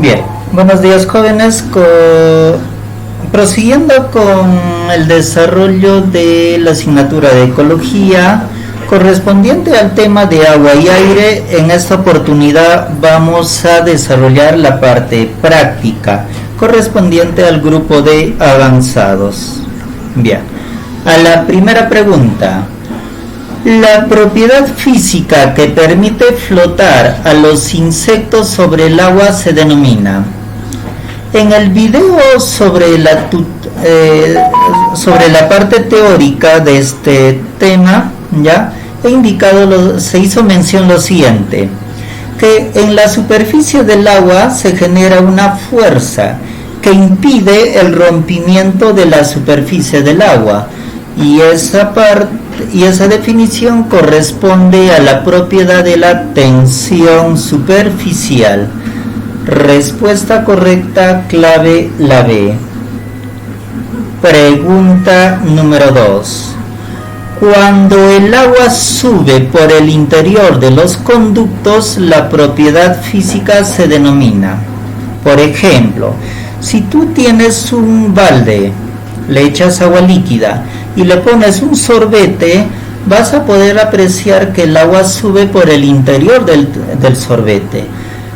Bien, buenos días jóvenes. Prosiguiendo con el desarrollo de la asignatura de ecología correspondiente al tema de agua y aire, en esta oportunidad vamos a desarrollar la parte práctica correspondiente al grupo de avanzados. Bien, a la primera pregunta. La propiedad física que permite flotar a los insectos sobre el agua se denomina. En el video sobre la parte teórica de este tema, ya he indicado, se hizo mención lo siguiente, que en la superficie del agua se genera una fuerza que impide el rompimiento de la superficie del agua, y esa definición corresponde a la propiedad de la tensión superficial. Respuesta correcta, clave la B. Pregunta número 2. Cuando el agua sube por el interior de los conductos, la propiedad física se denomina. Por ejemplo, si tú tienes un balde, le echas agua líquida y le pones un sorbete, vas a poder apreciar que el agua sube por el interior del sorbete.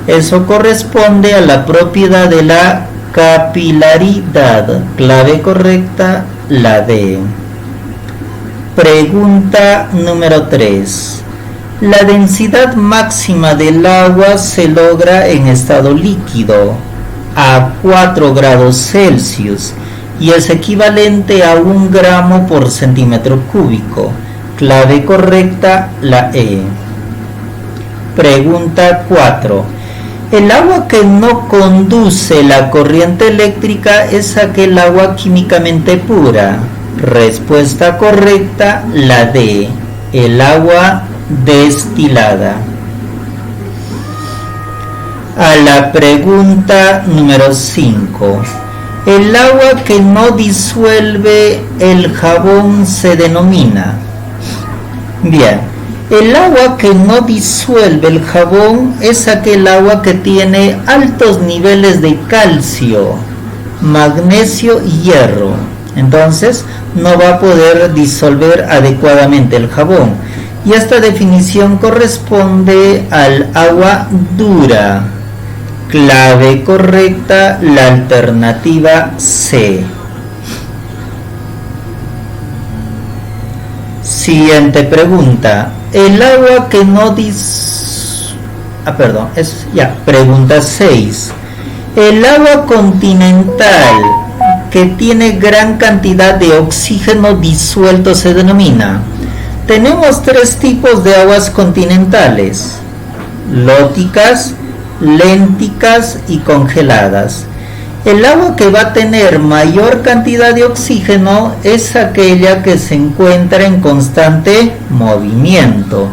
Eso corresponde a la propiedad de la capilaridad. Clave correcta, la D. Pregunta número 3. La densidad máxima del agua se logra en estado líquido a 4 grados Celsius y es equivalente a 1 gramo por centímetro cúbico. Clave correcta, la E. Pregunta 4. El agua que no conduce la corriente eléctrica es aquel agua químicamente pura. Respuesta correcta, la D. El agua destilada. A la pregunta número 5. El agua que no disuelve el jabón se denomina. Bien, el agua que no disuelve el jabón es aquel agua que tiene altos niveles de calcio, magnesio y hierro. Entonces, no va a poder disolver adecuadamente el jabón. Y esta definición corresponde al agua dura. Clave correcta, la alternativa C. Siguiente pregunta. El agua que no pregunta 6. El agua continental que tiene gran cantidad de oxígeno disuelto se denomina. Tenemos 3 tipos de aguas continentales: lóticas, lénticas y congeladas. El agua que va a tener mayor cantidad de oxígeno es aquella que se encuentra en constante movimiento,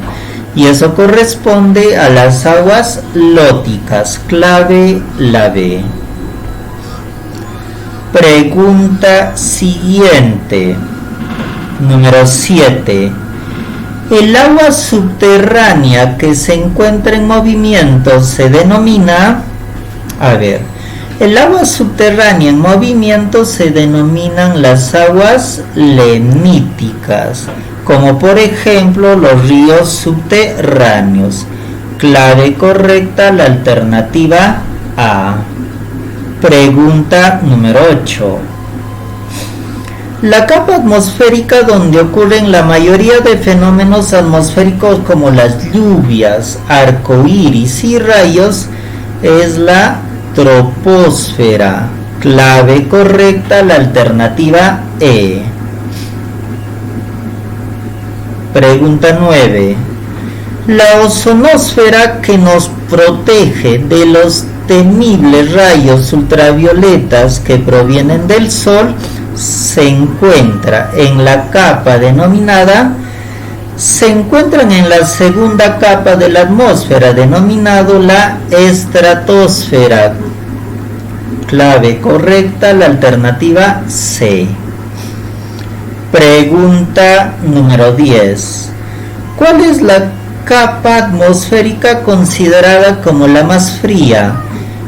y eso corresponde a las aguas lóticas. Clave la B. Pregunta siguiente, número 7. El agua subterránea que se encuentra en movimiento se denomina. El agua subterránea en movimiento se denominan las aguas leníticas, como por ejemplo los ríos subterráneos. Clave correcta, la alternativa A. Pregunta número 8. La capa atmosférica donde ocurren la mayoría de fenómenos atmosféricos como las lluvias, arcoíris y rayos es la troposfera. Clave correcta, la alternativa E. Pregunta 9. La ozonosfera, que nos protege de los temibles rayos ultravioletas que provienen del Sol, se encuentran en la segunda capa de la atmósfera, denominado la estratosfera. Clave correcta, la alternativa C. Pregunta número 10. ¿Cuál es la capa atmosférica considerada como la más fría?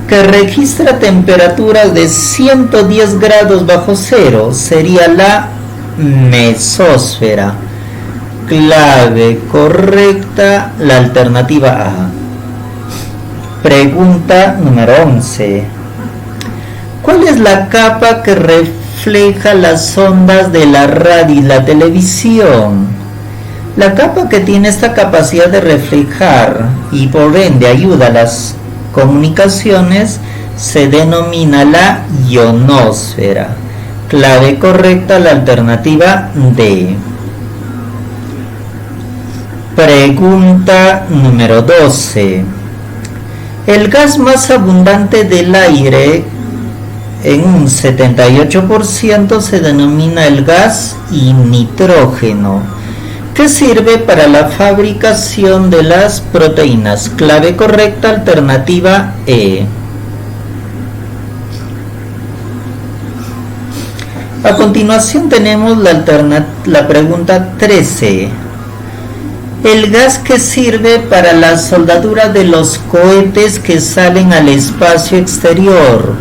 que registra temperaturas de 110 grados bajo cero, sería la mesósfera. Clave correcta, la alternativa A. Pregunta número 11. ¿Cuál es la capa que refleja las ondas de la radio y la televisión? La capa que tiene esta capacidad de reflejar y por ende ayuda a las comunicaciones se denomina la ionosfera. Clave correcta, la alternativa D. Pregunta número 12. El gas más abundante del aire, en un 78%, se denomina el gas nitrógeno, que sirve para la fabricación de las proteínas. Clave correcta, alternativa E. A continuación tenemos la pregunta 13. El gas que sirve para la soldadura de los cohetes que salen al espacio exterior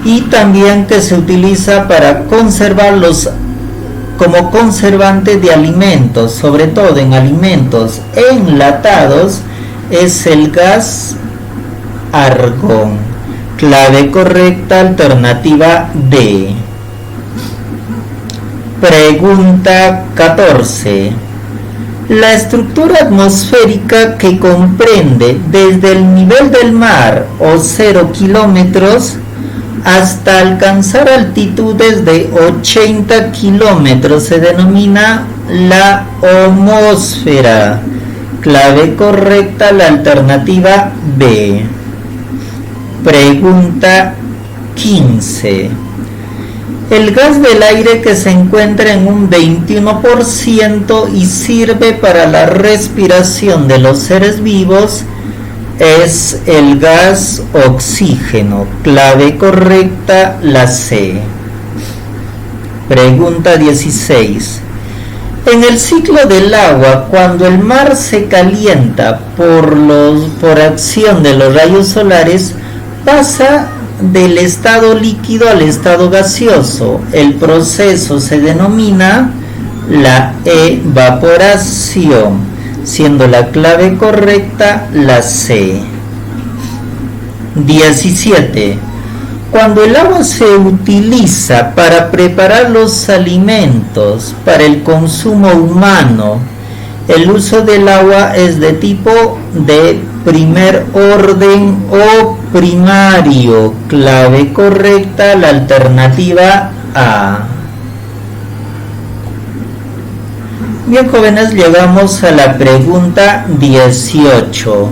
y también que se utiliza para conservarlos como conservante de alimentos, sobre todo en alimentos enlatados, es el gas argón. Clave correcta, alternativa D. Pregunta 14. La estructura atmosférica que comprende desde el nivel del mar o 0 kilómetros hasta alcanzar altitudes de 80 kilómetros se denomina la homosfera. Clave correcta, la alternativa B. Pregunta 15. El gas del aire que se encuentra en un 21% y sirve para la respiración de los seres vivos es el gas oxígeno. Clave correcta, la C. Pregunta 16. En el ciclo del agua, cuando el mar se calienta por acción de los rayos solares, pasa del estado líquido al estado gaseoso. El proceso se denomina la evaporación, siendo la clave correcta la C. 17. Cuando el agua se utiliza para preparar los alimentos para el consumo humano, el uso del agua es de tipo de primer orden o primario. Clave correcta, la alternativa A. Bien, jóvenes, llegamos a la pregunta 18.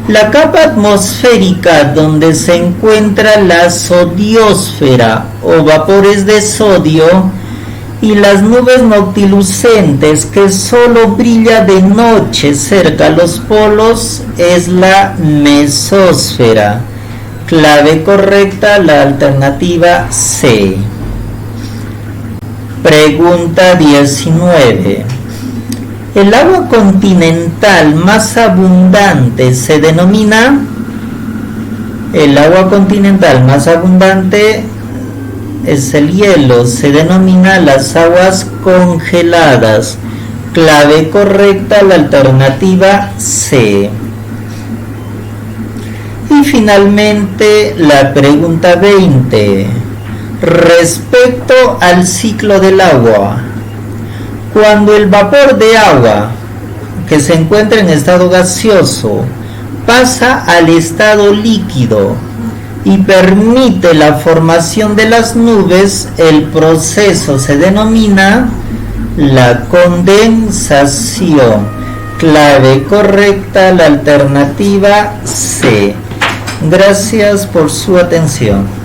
La capa atmosférica donde se encuentra la sodiosfera o vapores de sodio y las nubes noctilucentes que solo brilla de noche cerca a los polos es la mesósfera. Clave correcta, la alternativa C. Pregunta 19. El agua continental más abundante se denomina. El agua continental más abundante es el hielo, se denomina las aguas congeladas. Clave correcta, la alternativa C. Y finalmente la pregunta 20. Respecto al ciclo del agua, cuando el vapor de agua que se encuentra en estado gaseoso pasa al estado líquido y permite la formación de las nubes, el proceso se denomina la condensación. Clave correcta, la alternativa C. Gracias por su atención.